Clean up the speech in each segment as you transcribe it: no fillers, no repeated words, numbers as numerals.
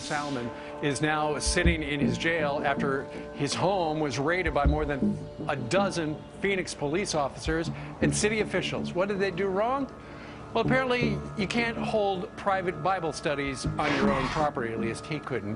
Salmon is now sitting in his jail after his home was raided by more than a dozen Phoenix police officers and city officials. What did they do wrong? Well, apparently you can't hold private Bible studies on your own property, at least he couldn't.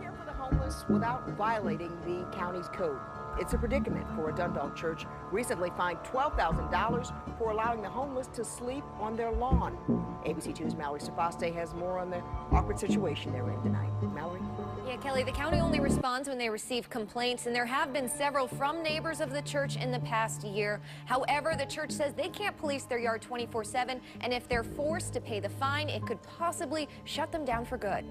Care for the homeless without violating the county's code. It's a predicament for a Dundalk church recently fined $12,000 for allowing the homeless to sleep on their lawn. ABC 2's Mallory Safaste has more on the awkward situation they're in tonight. Mallory? Yeah, Kelly, the county only responds when they receive complaints, and there have been several from neighbors of the church in the past year. However, the church says they can't police their yard 24/7, and if they're forced to pay the fine, it could possibly shut them down for good.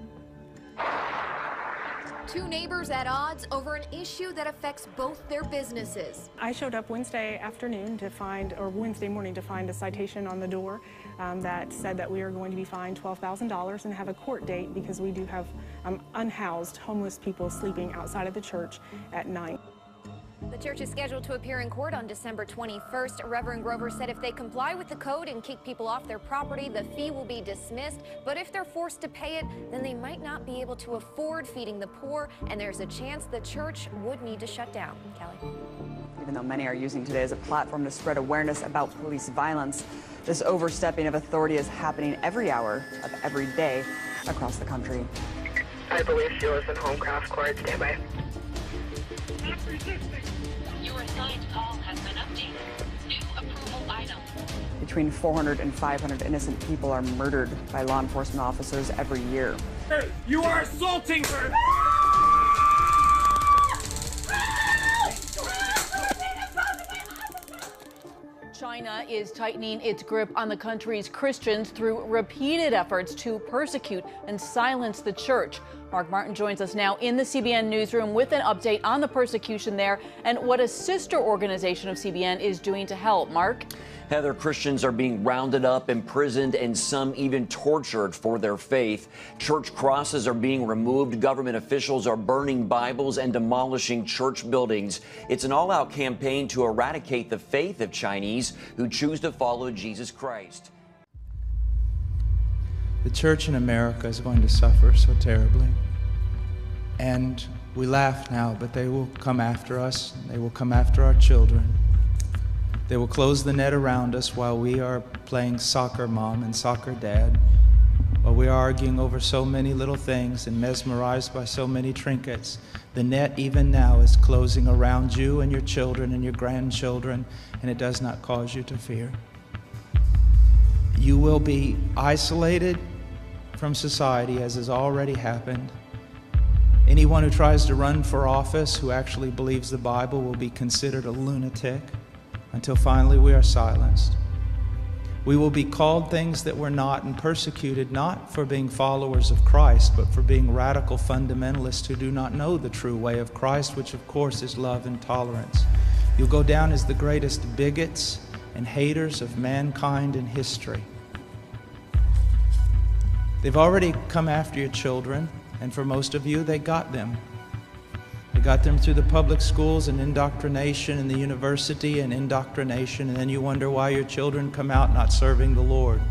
Two neighbors at odds over an issue that affects both their businesses. I showed up Wednesday afternoon to find, or Wednesday morning to find a citation on the door that said that we are going to be fined $12,000 and have a court date because we do have unhoused homeless people sleeping outside of the church at night. The church is scheduled to appear in court on December 21st. Reverend Grover said if they comply with the code and kick people off their property, the fee will be dismissed. But if they're forced to pay it, then they might not be able to afford feeding the poor, and there's a chance the church would need to shut down. Kelly? Even though many are using today as a platform to spread awareness about police violence, this overstepping of authority is happening every hour of every day across the country. I believe Sheila's in Homecraft Court. Stand by. Your assigned call has been updated. New approval item. Between 400 and 500 innocent people are murdered by law enforcement officers every year. Hey, you are assaulting her! China is tightening its grip on the country's Christians through repeated efforts to persecute and silence the church. Mark Martin joins us now in the CBN newsroom with an update on the persecution there and what a sister organization of CBN is doing to help. Mark? Heather, Christians are being rounded up, imprisoned, and some even tortured for their faith. Church crosses are being removed. Government officials are burning Bibles and demolishing church buildings. It's an all-out campaign to eradicate the faith of Chinese who choose to follow Jesus Christ. The church in America is going to suffer so terribly. And we laugh now, but they will come after us. They will come after our children. They will close the net around us while we are playing soccer mom and soccer dad, while we are arguing over so many little things and mesmerized by so many trinkets. The net even now is closing around you and your children and your grandchildren, and it does not cause you to fear. You will be isolated from society, as has already happened. Anyone who tries to run for office who actually believes the Bible will be considered a lunatic until finally we are silenced. We will be called things that we're not and persecuted not for being followers of Christ, but for being radical fundamentalists who do not know the true way of Christ, which of course is love and tolerance. You'll go down as the greatest bigots and haters of mankind in history. They've already come after your children, and for most of you, they got them. They got them through the public schools and indoctrination, and the university and indoctrination, and then you wonder why your children come out not serving the Lord.